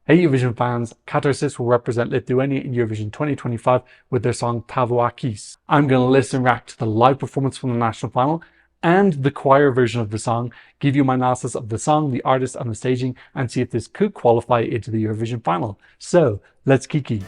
Hey Eurovision fans, Katarsis will represent Lithuania in Eurovision 2025 with their song Tavo Akys. I'm going to listen and react to the live performance from the national final and the choir version of the song, give you my analysis of the song, the artist and the staging, and see if this could qualify into the Eurovision final. So, let's kiki.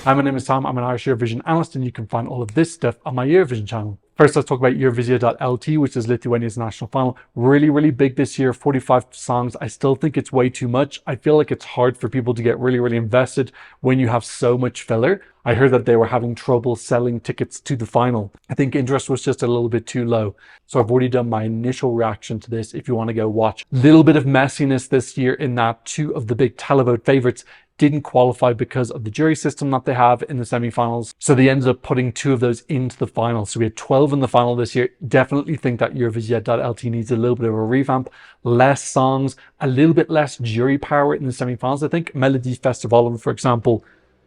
Hi, my name is Tom, I'm an Irish Eurovision analyst and you can find all of this stuff on my Eurovision channel. First, let's talk about Eurovision.lt, which is Lithuania's national final. Really big this year, 45 songs. I still think it's way too much. I feel like it's hard for people to get really invested when you have so much filler. I heard that they were having trouble selling tickets to the final. I think interest was just a little bit too low. So I've already done my initial reaction to this if you want to go watch. Little bit of messiness this year in that two of the big televote favorites didn't qualify because of the jury system that they have in the semi-finals. So they ended up putting two of those into the final. So we had 12 in the final this year. Definitely think that Eurovision.lt needs a little bit of a revamp, less songs, a little bit less jury power in the semi-finals. I think Melody Festival, for example,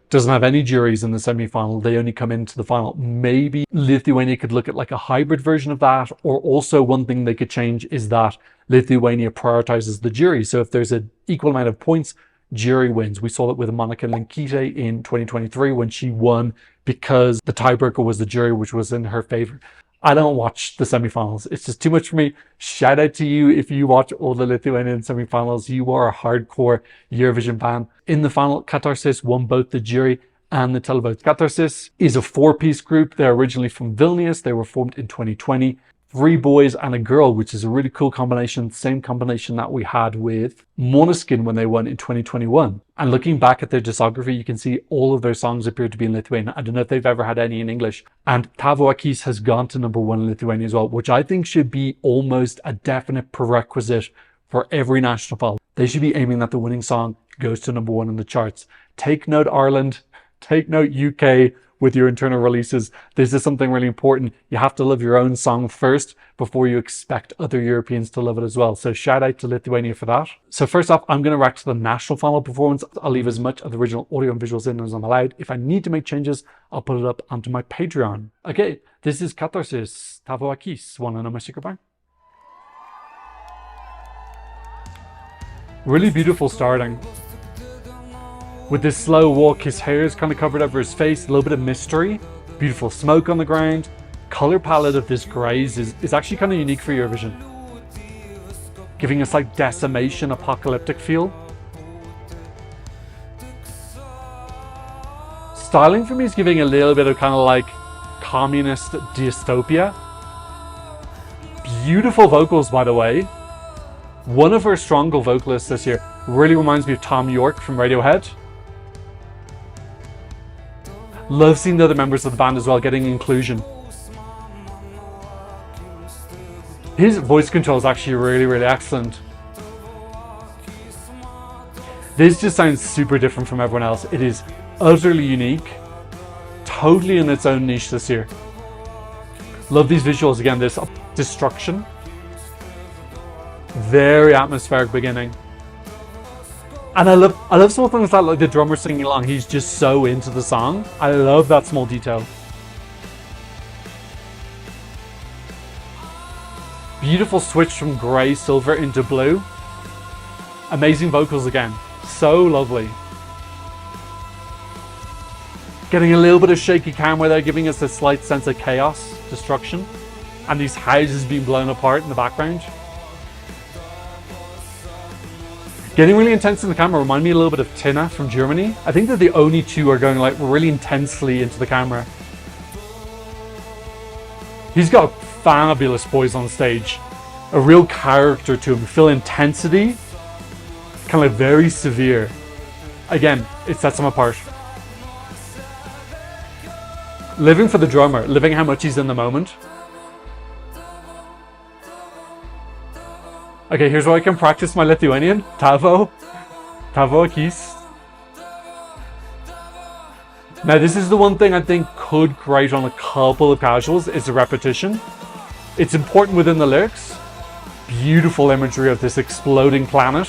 doesn't have any juries in the semi-final. They only come into the final. Maybe Lithuania could look at like a hybrid version of that. Or also one thing they could change is that Lithuania prioritizes the jury. So if there's an equal amount of points, jury wins. We saw that with Monika Linkite in 2023 when she won because the tiebreaker was the jury, which was in her favor. I don't watch the semifinals. It's just too much for me. Shout out to you if you watch all the Lithuanian semifinals. You are a hardcore Eurovision fan. In the final, Katarsis won both the jury and the televote. Katarsis is a four-piece group. They're originally from Vilnius. They were formed in 2020. 3 boys and a girl, which is a really cool combination. Same combination that we had with Måneskin when they won in 2021. And looking back at their discography, you can see all of their songs appear to be in Lithuanian. I don't know if they've ever had any in English. And Tavo Akys has gone to #1 in Lithuania as well, which I think should be almost a definite prerequisite for every national final. They should be aiming that the winning song goes to #1 in the charts. Take note, Ireland. Take note, UK. With your internal releases, this is something really important. You have to love your own song first before you expect other Europeans to love it as well. So shout out to Lithuania for that. So first off, I'm going to react to the national final performance. I'll leave as much of the original audio and visuals in as I'm allowed. If I need to make changes, I'll put it up onto my Patreon. Okay, this is Katarsis, Tavo Akys. Want to know my secret bar? Really beautiful starting. With this slow walk, his hair is kind of covered over his face, a little bit of mystery, beautiful smoke on the ground. Color palette of this grays is actually kind of unique for Eurovision, giving us like decimation, apocalyptic feel. Styling for me is giving a little bit of kind of like communist dystopia. Beautiful vocals, by the way. One of our stronger vocalists this year really reminds me of Tom York from Radiohead. Love seeing the other members of the band as well getting inclusion. His voice control is actually really excellent. This just sounds super different from everyone else. It is utterly unique, totally in its own niche this year. Love these visuals again, this destruction. Very atmospheric beginning. And I love small things like the drummer singing along. He's just so into the song. I love that small detail. Beautiful switch from grey, silver into blue. Amazing vocals again. So lovely. Getting a little bit of shaky camera there, giving us a slight sense of chaos, destruction. And these houses being blown apart in the background. Getting really intense in the camera, remind me a little bit of Tina from Germany. I think that the only two are going like really intensely into the camera. He's got fabulous poise on stage. A real character to him. Feel intensity. Kind of like very severe. Again, it sets him apart. Living for the drummer. Living how much he's in the moment. Okay, here's where I can practice my Lithuanian. Tavo Akys. Now this is the one thing I think could grate on a couple of casuals is the repetition. It's important within the lyrics. Beautiful imagery of this exploding planet.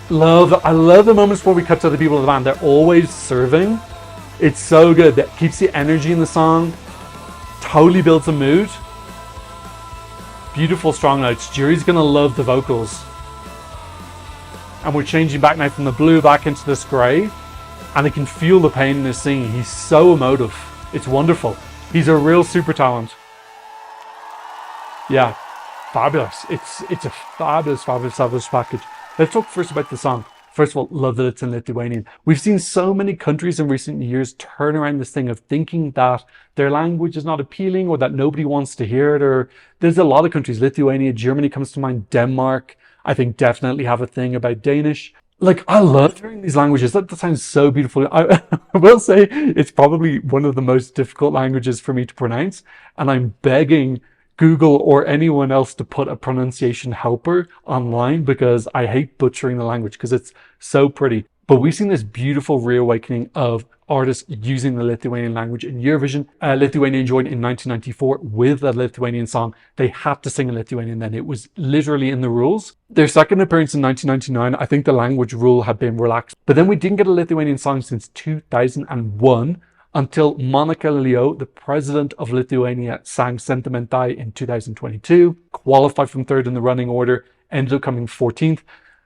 I love the moments where we cut to the people of the band. They're always serving. It's so good. That keeps the energy in the song. Totally builds a mood. Beautiful strong notes. Jury's gonna love the vocals. And we're changing back now from the blue back into this grey. And I can feel the pain in his singing. He's so emotive. It's wonderful. He's a real super talent. Yeah, fabulous. It's a fabulous package. Let's talk first about the song. First of all, love that it's in Lithuanian. We've seen so many countries in recent years turn around this thing of thinking that their language is not appealing or that nobody wants to hear it. Or there's a lot of countries, Lithuania, Germany comes to mind, Denmark, I think definitely have a thing about Danish. Like, I love hearing these languages. That sounds so beautiful. I will say it's probably one of the most difficult languages for me to pronounce. And I'm begging Google or anyone else to put a pronunciation helper online because I hate butchering the language because it's so pretty. But we've seen this beautiful reawakening of artists using the Lithuanian language in Eurovision. Lithuania joined in 1994 with a Lithuanian song. They had to sing in Lithuanian then. It was literally in the rules. Their second appearance in 1999, I think the language rule had been relaxed. But then we didn't get a Lithuanian song since 2001 until Monika Leo, the president of Lithuania, sang Sentimentai in 2022, qualified from third in the running order, ended up coming 14th.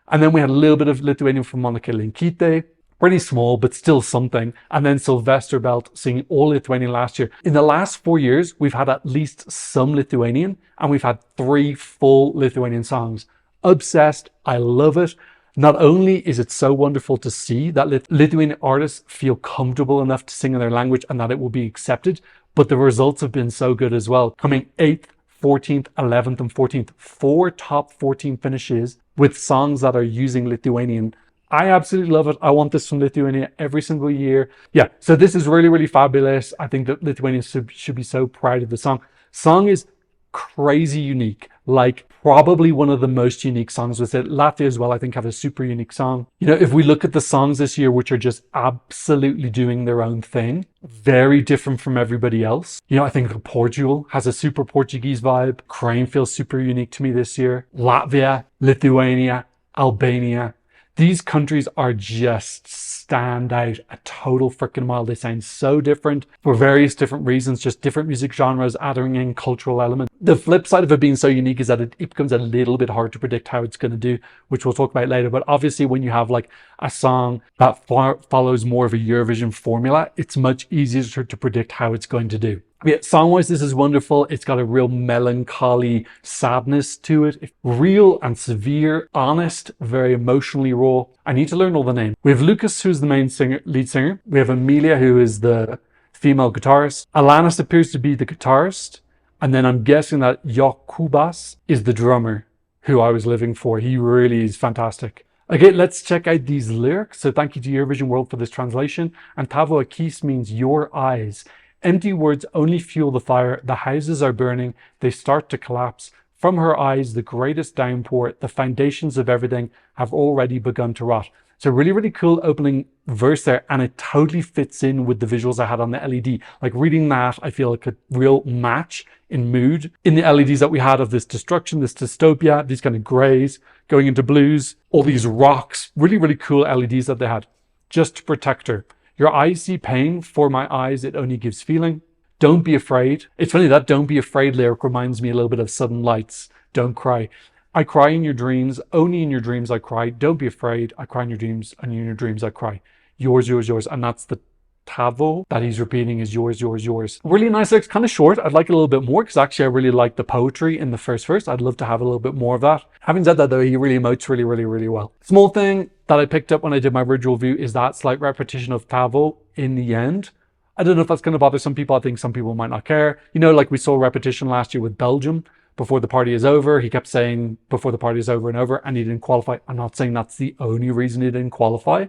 And then we had a little bit of Lithuanian from Monika Linkytė, pretty small, but still something. And then Sylvester Belt singing all Lithuanian last year. In the last 4 years, we've had at least some Lithuanian, and we've had 3 full Lithuanian songs. Obsessed, I love it. Not only is it so wonderful to see that Lithuanian artists feel comfortable enough to sing in their language and that it will be accepted, but the results have been so good as well. Coming 8th, 14th, 11th and 14th, 4 top 14 finishes with songs that are using Lithuanian. I absolutely love it. I want this from Lithuania every single year. Yeah, so this is really, really fabulous. I think that Lithuanians should be so proud of the song. Song is crazy unique, like probably one of the most unique songs with it. Latvia as well, I think, have a super unique song. You know, if we look at the songs this year, which are just absolutely doing their own thing, very different from everybody else. You know, I think Portugal has a super Portuguese vibe. Ukraine feels super unique to me this year. Latvia, Lithuania, Albania. These countries are just stand out a total freaking mile. They sound so different for various different reasons, just different music genres, adding in cultural elements. The flip side of it being so unique is that it becomes a little bit hard to predict how it's going to do, which we'll talk about later. But obviously when you have like a song that follows more of a Eurovision formula, it's much easier to predict how it's going to do. Yeah, song-wise, this is wonderful. It's got a real melancholy sadness to it. It's real and severe, honest, very emotionally raw. I need to learn all the names. We have Lucas, who's the main lead singer. We have Emilia, who is the female guitarist. Alanis appears to be the guitarist. And then I'm guessing that Jokubas is the drummer, who I was living for. He really is fantastic. Okay, let's check out these lyrics. So thank you to Eurovision World for this translation. And Tavo Akys means your eyes. Empty words only fuel the fire. The houses are burning. They start to collapse. From her eyes, the greatest downpour, the foundations of everything have already begun to rot. So really, really cool opening verse there. And it totally fits in with the visuals I had on the LED. Like reading that, I feel like a real match in mood in the LEDs that we had of this destruction, this dystopia, these kind of grays going into blues, all these rocks, really, really cool LEDs that they had. Just to protect her. Your eyes see pain, for my eyes it only gives feeling. Don't be afraid. It's funny, that don't be afraid lyric reminds me a little bit of Sudden Lights. Don't cry. I cry in your dreams, only in your dreams I cry. Don't be afraid. I cry in your dreams, and in your dreams I cry. Yours, yours, yours. And that's the Tavo that he's repeating is yours, yours, yours. Really nice lyrics, kind of short. I'd like a little bit more because actually I really like the poetry in the first verse. I'd love to have a little bit more of that. Having said that though, he really emotes really, really, really well. Small thing that I picked up when I did my original review is that slight repetition of Tavo in the end. I don't know if that's going to bother some people. I think some people might not care. You know, like we saw repetition last year with Belgium. Before the party is over, he kept saying before the party is over and over, and he didn't qualify. I'm not saying that's the only reason he didn't qualify,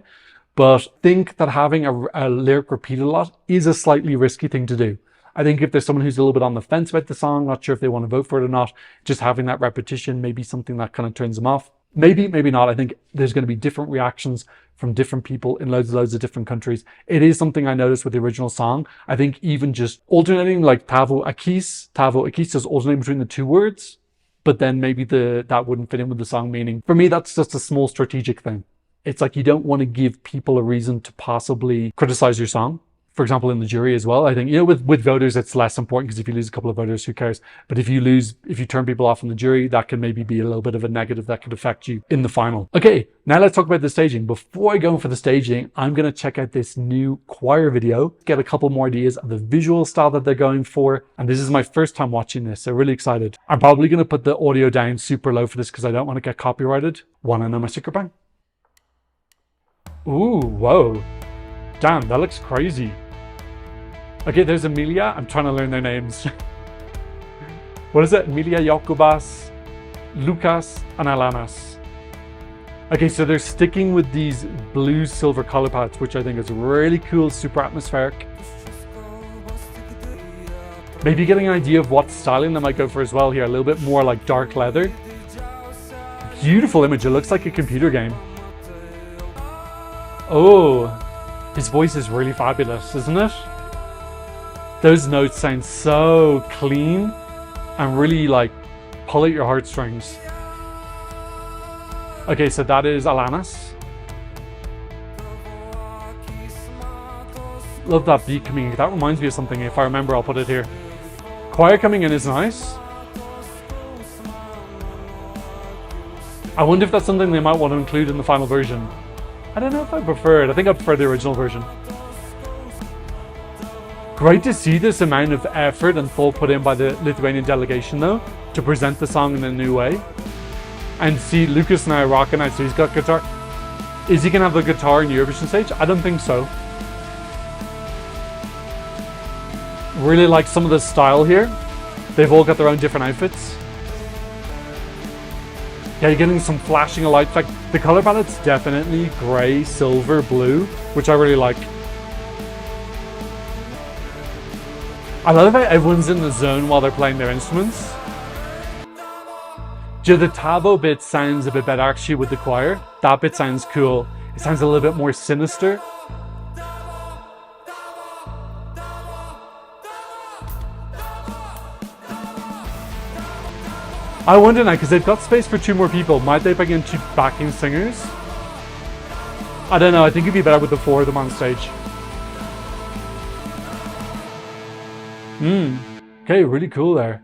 but think that having a lyric repeated a lot is a slightly risky thing to do. I think if there's someone who's a little bit on the fence about the song, not sure if they want to vote for it or not, just having that repetition may be something that kind of turns them off. Maybe, maybe not. I think there's going to be different reactions from different people in loads of different countries. It is something I noticed with the original song. I think even just alternating like Tavo Akys just alternating between the two words, but then maybe that wouldn't fit in with the song meaning. For me, that's just a small strategic thing. It's like you don't want to give people a reason to possibly criticize your song for example, in the jury as well. I think, you know, with voters, it's less important because if you lose a couple of voters, who cares? But if you turn people off in the jury, that can maybe be a little bit of a negative that could affect you in the final. Okay, now let's talk about the staging. Before I go in for the staging, I'm going to check out this new choir video, get a couple more ideas of the visual style that they're going for. And this is my first time watching this, so really excited. I'm probably going to put the audio down super low for this because I don't want to get copyrighted. Want to know my secret bang? Ooh, whoa. Damn, that looks crazy. Okay, there's Emilia. I'm trying to learn their names. What is it? Emilia, Jokubas, Lucas, and Alanas. Okay, so they're sticking with these blue silver color palettes, which I think is really cool, super atmospheric. Maybe getting an idea of what styling they might go for as well here. A little bit more like dark leather. Beautiful image. It looks like a computer game. Oh, his voice is really fabulous, isn't it? Those notes sound so clean and really like pull at your heartstrings. Okay, so that is Alanas. Love that beat coming in. That reminds me of something. If I remember, I'll put it here. Choir coming in is nice. I wonder if that's something they might want to include in the final version. I don't know if I prefer it. I think I prefer the original version. Great to see this amount of effort and thought put in by the Lithuanian delegation though, to present the song in a new way. And see Lucas now rocking out, so he's got guitar. Is he gonna have the guitar in Eurovision stage? I don't think so. Really like some of the style here. They've all got their own different outfits. Yeah, you're getting some flashing of lights. Like the color palette's definitely grey, silver, blue, which I really like. I love how everyone's in the zone while they're playing their instruments. Do you know, the Tavo bit sounds a bit better actually with the choir. That bit sounds cool. It sounds a little bit more sinister. I wonder now, because they've got space for 2 more people, might they bring in 2 backing singers? I don't know, I think it'd be better with the 4 of them on stage. Okay, really cool there.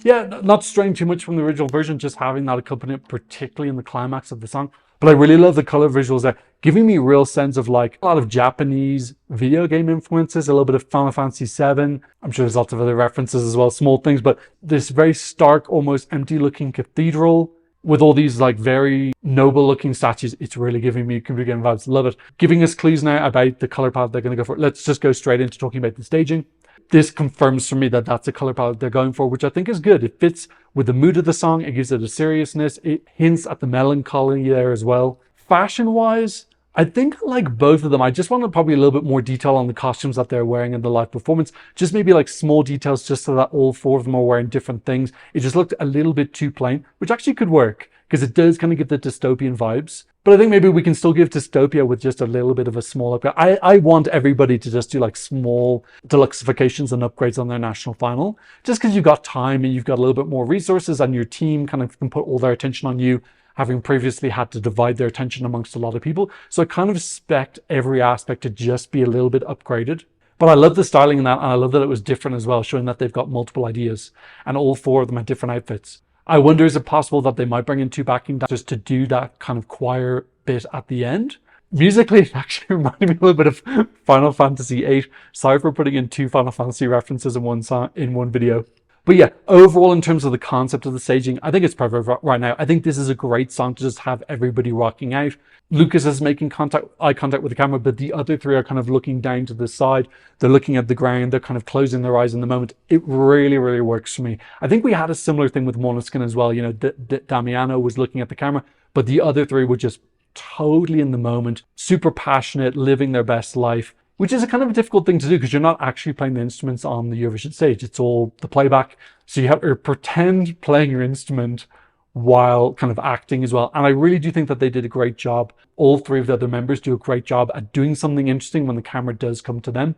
Yeah, not straying too much from the original version, just having that accompaniment, particularly in the climax of the song. But I really love the color visuals there, giving me a real sense of like a lot of Japanese video game influences, a little bit of Final Fantasy VII. I'm sure there's lots of other references as well, small things, but this very stark, almost empty looking cathedral with all these like very noble looking statues. It's really giving me computer game vibes. Love it. Giving us clues now about the color palette they're going to go for. Let's just go straight into talking about the staging. This confirms for me that that's a color palette they're going for, which I think is good. It fits with the mood of the song. It gives it a seriousness. It hints at the melancholy there as well. Fashion-wise, I think I like both of them. I just wanted probably a little bit more detail on the costumes that they're wearing in the live performance. Just maybe like small details just so that all 4 of them are wearing different things. It just looked a little bit too plain, which actually could work because it does kind of give the dystopian vibes. But I think maybe we can still give dystopia with just a little bit of a small upgrade. I want everybody to just do like small deluxifications and upgrades on their national final, just because you've got time and you've got a little bit more resources and your team kind of can put all their attention on you, having previously had to divide their attention amongst a lot of people. So I kind of expect every aspect to just be a little bit upgraded. But I love the styling in that, and I love that it was different as well, showing that they've got multiple ideas and all 4 of them had different outfits. I wonder, is it possible that they might bring in 2 backing dancers to do that kind of choir bit at the end? Musically, it actually reminded me a little bit of Final Fantasy VIII. Sorry for putting in 2 Final Fantasy references in one song, in one video. But yeah, overall, in terms of the concept of the staging, I think it's perfect right now. I think this is a great song to just have everybody rocking out. Lucas is making eye contact with the camera, but the other 3 are kind of looking down to the side. They're looking at the ground. They're kind of closing their eyes in the moment. It really, really works for me. I think we had a similar thing with Måneskin as well. You know, Damiano was looking at the camera, but the other 3 were just totally in the moment, super passionate, living their best life, which is a kind of a difficult thing to do because you're not actually playing the instruments on the Eurovision stage. It's all the playback. So you have to pretend playing your instrument while kind of acting as well. And I really do think that they did a great job. All 3 of the other members do a great job at doing something interesting when the camera does come to them.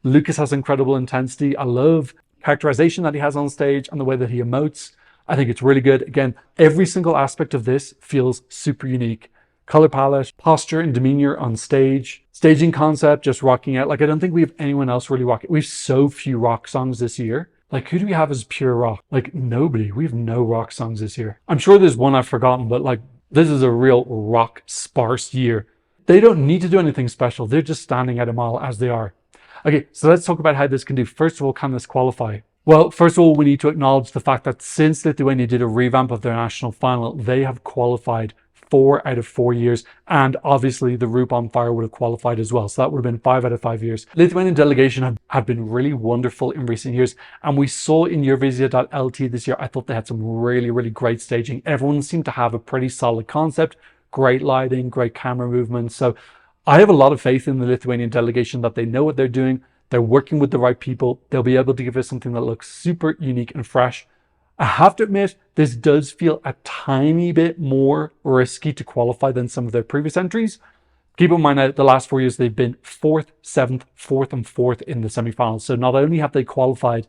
Lucas has incredible intensity. I love characterization that he has on stage and the way that he emotes. I think it's really good. Again, every single aspect of this feels super unique. color palette, posture and demeanor on stage, staging concept, just rocking out. Like, I don't think we have anyone else really rocking. We have so few rock songs this year. Like, who do we have as pure rock? Like, nobody. We have no rock songs this year. I'm sure there's one I've forgotten, but like, this is a real rock sparse year. They don't need to do anything special. They're just standing at a mile as they are. Okay, so let's talk about how this can do. First of all, can this qualify? Well, first of all, we need to acknowledge the fact that since Lithuania did a revamp of their national final, they have qualified 4 out of 4 years. And obviously the Roop on Fire would have qualified as well. So that would have been 5 out of 5 years. Lithuanian delegation have been really wonderful in recent years. And we saw in Eurovision.lt this year, I thought they had some really, really great staging. Everyone seemed to have a pretty solid concept, great lighting, great camera movement. So I have a lot of faith in the Lithuanian delegation that they know what they're doing. They're working with the right people. They'll be able to give us something that looks super unique and fresh. I have to admit, this does feel a tiny bit more risky to qualify than some of their previous entries. Keep in mind that the last 4 years, they've been 4th, 7th, 4th, and 4th in the semi-finals. So not only have they qualified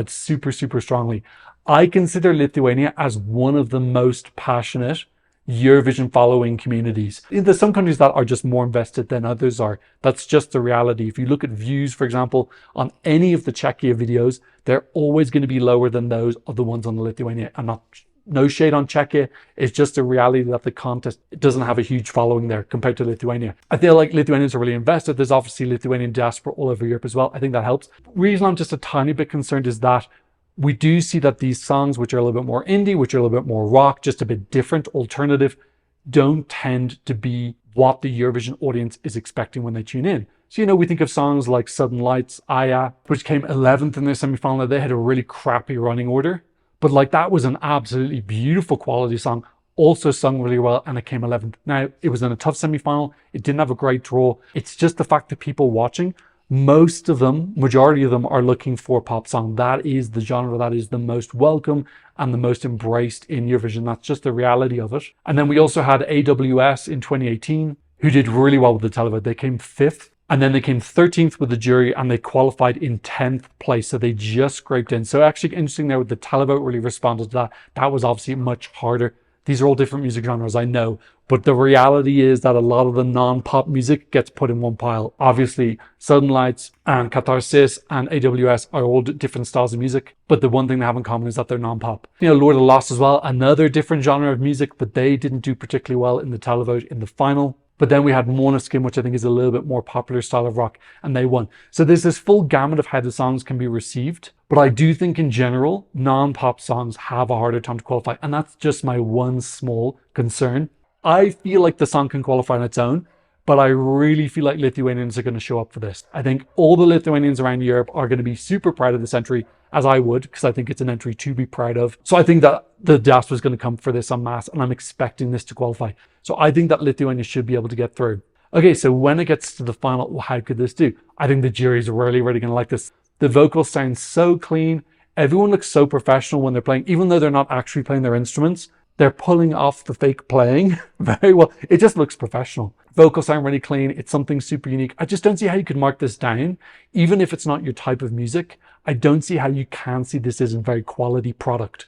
super, super strongly. I consider Lithuania as one of the most passionate Eurovision following communities. There's some countries that are just more invested than others are. That's just the reality. If you look at views, for example, on any of the Czechia videos, they're always going to be lower than those of the ones on the Lithuania. I'm not, no shade on Czechia. It's just a reality that the contest doesn't have a huge following there compared to Lithuania. I feel like Lithuanians are really invested. There's obviously Lithuanian diaspora all over Europe as well. I think that helps. The reason I'm just a tiny bit concerned is that we do see that these songs, which are a little bit more indie, which are a little bit more rock, just a bit different, alternative, don't tend to be what the Eurovision audience is expecting when they tune in. So, you know, we think of songs like Sudden Lights, Aya, which came 11th in their semi-final. They had a really crappy running order, but like that was an absolutely beautiful quality song, also sung really well, and it came 11th. Now, it was in a tough semi-final. It didn't have a great draw. It's just the fact that people watching, most of them, majority of them, are looking for a pop song. That is the genre that is the most welcome and the most embraced in Eurovision. That's just the reality of it. And then we also had AWS in 2018, who did really well with the televote. They came 5th, and then they came 13th with the jury, and they qualified in 10th place. So they just scraped in. So actually interesting there, with the televote really responded to that. That was obviously much harder. These are all different music genres, I know, but the reality is that a lot of the non-pop music gets put in one pile. Obviously, Sudden Lights and Katarsis and AWS are all different styles of music, but the one thing they have in common is that they're non-pop. You know, Lord of the Lost as well, another different genre of music, but they didn't do particularly well in the televote in the final. But then we had Måneskin, which I think is a little bit more popular style of rock, and they won. So there's this full gamut of how the songs can be received. But I do think in general, non-pop songs have a harder time to qualify. And that's just my one small concern. I feel like the song can qualify on its own, but I really feel like Lithuanians are going to show up for this. I think all the Lithuanians around Europe are going to be super proud of this entry, as I would, because I think it's an entry to be proud of. So I think that the diaspora is going to come for this en masse, and I'm expecting this to qualify. So I think that Lithuania should be able to get through. Okay, so when it gets to the final, well, how could this do? I think the jury's really, really going to like this. The vocals sound so clean. Everyone looks so professional when they're playing, even though they're not actually playing their instruments. They're pulling off the fake playing very well. It just looks professional. Vocals sound really clean. It's something super unique. I just don't see how you could mark this down. Even if it's not your type of music, I don't see how you can see this as a very quality product.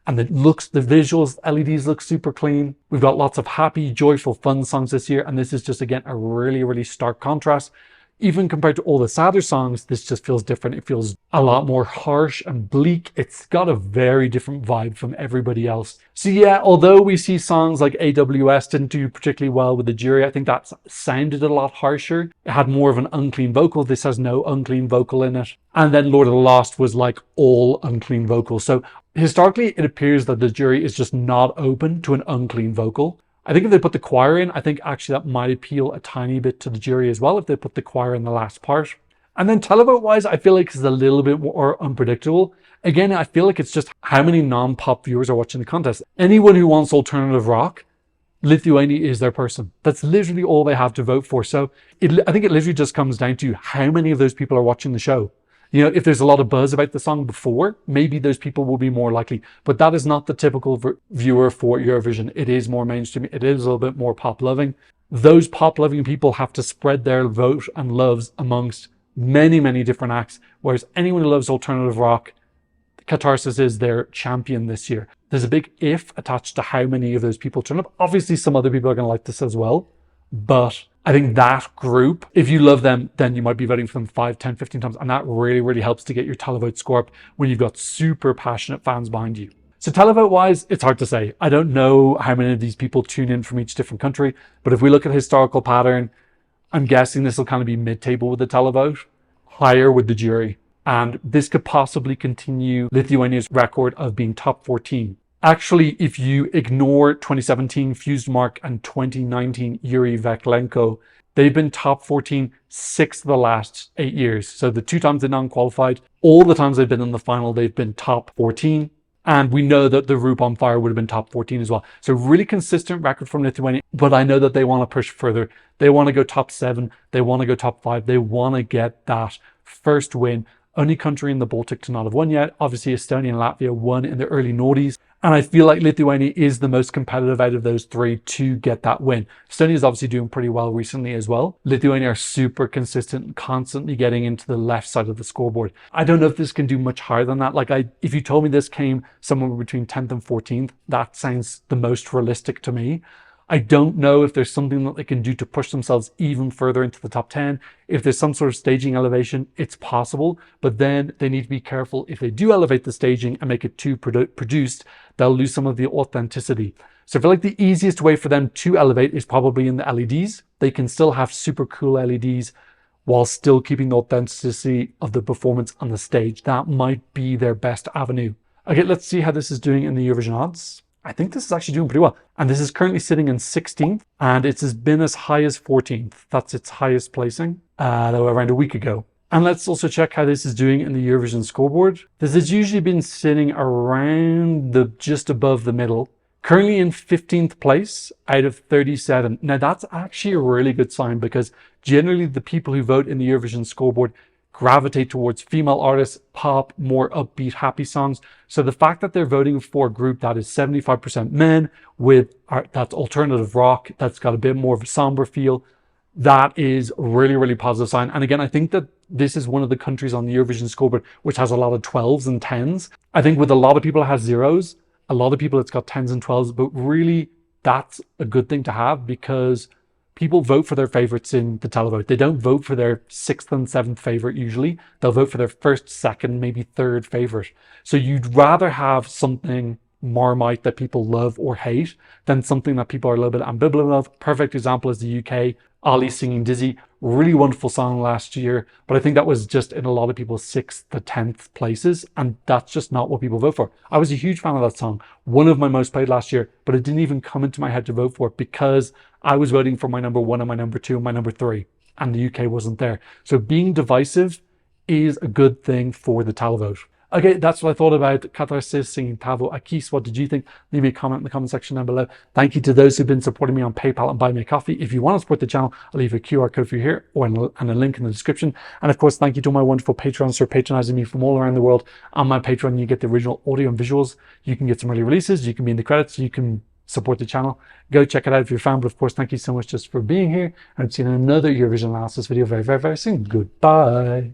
And it looks, the visuals, LEDs look super clean. We've got lots of happy, joyful, fun songs this year. And this is just, again, a really, really stark contrast. Even compared to all the sadder songs, this just feels different. It feels a lot more harsh and bleak. It's got a very different vibe from everybody else. So yeah, although we see songs like AWS didn't do particularly well with the jury, I think that sounded a lot harsher. It had more of an unclean vocal. This has no unclean vocal in it. And then Lord of the Lost was like all unclean vocals. So historically, it appears that the jury is just not open to an unclean vocal. I think if they put the choir in, I think actually that might appeal a tiny bit to the jury as well, if they put the choir in the last part. And then televote wise, I feel like it's a little bit more unpredictable. Again, I feel like it's just how many non-pop viewers are watching the contest. Anyone who wants alternative rock, Lithuania is their person. That's literally all they have to vote for. So I think it literally just comes down to how many of those people are watching the show. You know, if there's a lot of buzz about the song before, maybe those people will be more likely. But that is not the typical viewer for Eurovision. It is more mainstream. It is a little bit more pop-loving. Those pop-loving people have to spread their vote and loves amongst many, many different acts. Whereas anyone who loves alternative rock Katarsis is their champion this year. There's a big if attached to how many of those people turn up. Obviously, some other people are going to like this as well. But I think that group, if you love them, then you might be voting for them 5, 10, 15 times. And that really, really helps to get your televote score up when you've got super passionate fans behind you. So televote wise, it's hard to say. I don't know how many of these people tune in from each different country. But if we look at a historical pattern, I'm guessing this will kind of be mid-table with the televote, higher with the jury. And this could possibly continue Lithuania's record of being top 14. Actually, if you ignore 2017 Fused Mark and 2019 Yuri Veklenko, they've been top 14 6 of the last 8 years. So the 2 times they non-qualified, all the times they've been in the final, they've been top 14. And we know that the Roop on Fire would have been top 14 as well. So really consistent record from Lithuania. But I know that they want to push further. They want to go top 7. They want to go top 5. They want to get that first win. Only country in the Baltic to not have won yet. Obviously, Estonia and Latvia won in the early noughties. And I feel like Lithuania is the most competitive out of those 3 to get that win. Estonia is obviously doing pretty well recently as well. Lithuania are super consistent, constantly getting into the left side of the scoreboard. I don't know if this can do much higher than that. If you told me this came somewhere between 10th and 14th, that sounds the most realistic to me. I don't know if there's something that they can do to push themselves even further into the top 10. If there's some sort of staging elevation, it's possible, but then they need to be careful. If they do elevate the staging and make it too produced, they'll lose some of the authenticity. So I feel like the easiest way for them to elevate is probably in the LEDs. They can still have super cool LEDs while still keeping the authenticity of the performance on the stage. That might be their best avenue. Okay, let's see how this is doing in the Eurovision odds. I think this is actually doing pretty well. And this is currently sitting in 16th, and it has been as high as 14th. That's its highest placing, around a week ago. And let's also check how this is doing in the Eurovision scoreboard. This has usually been sitting around just above the middle. Currently in 15th place out of 37. Now that's actually a really good sign, because generally the people who vote in the Eurovision scoreboard gravitate towards female artists, pop, more upbeat, happy songs. So the fact that they're voting for a group that is 75% men with that's alternative rock, that's got a bit more of a somber feel, that is a really, really positive sign. And again, I think that this is one of the countries on the Eurovision scoreboard which has a lot of 12s and 10s. I think with a lot of people it has zeros, a lot of people it's got 10s and 12s, but really that's a good thing to have, because people vote for their favorites in the televote. They don't vote for their 6th and 7th favorite usually. They'll vote for their 1st, 2nd, maybe 3rd favorite. So you'd rather have something Marmite that people love or hate than something that people are a little bit ambivalent of. Perfect example is the UK. Ali singing Dizzy, really wonderful song last year, but I think that was just in a lot of people's 6th to 10th places, and that's just not what people vote for. I was a huge fan of that song, one of my most played last year, but it didn't even come into my head to vote for it because I was voting for my number 1 and my number 2 and my number 3, and the UK wasn't there. So being divisive is a good thing for the televote. Okay, that's what I thought about Katarsis singing Tavo Akys. What did you think? Leave me a comment in the comment section down below. Thank you to those who've been supporting me on PayPal and Buy Me a Coffee. If you want to support the channel, I'll leave a QR code for you here and a link in the description. And of course, thank you to my wonderful Patrons for patronizing me from all around the world. On my Patreon, you get the original audio and visuals. You can get some early releases. You can be in the credits. You can support the channel. Go check it out if you're a fan. But of course, thank you so much just for being here. And I'll see you in another Eurovision analysis video very, very, very soon. Goodbye.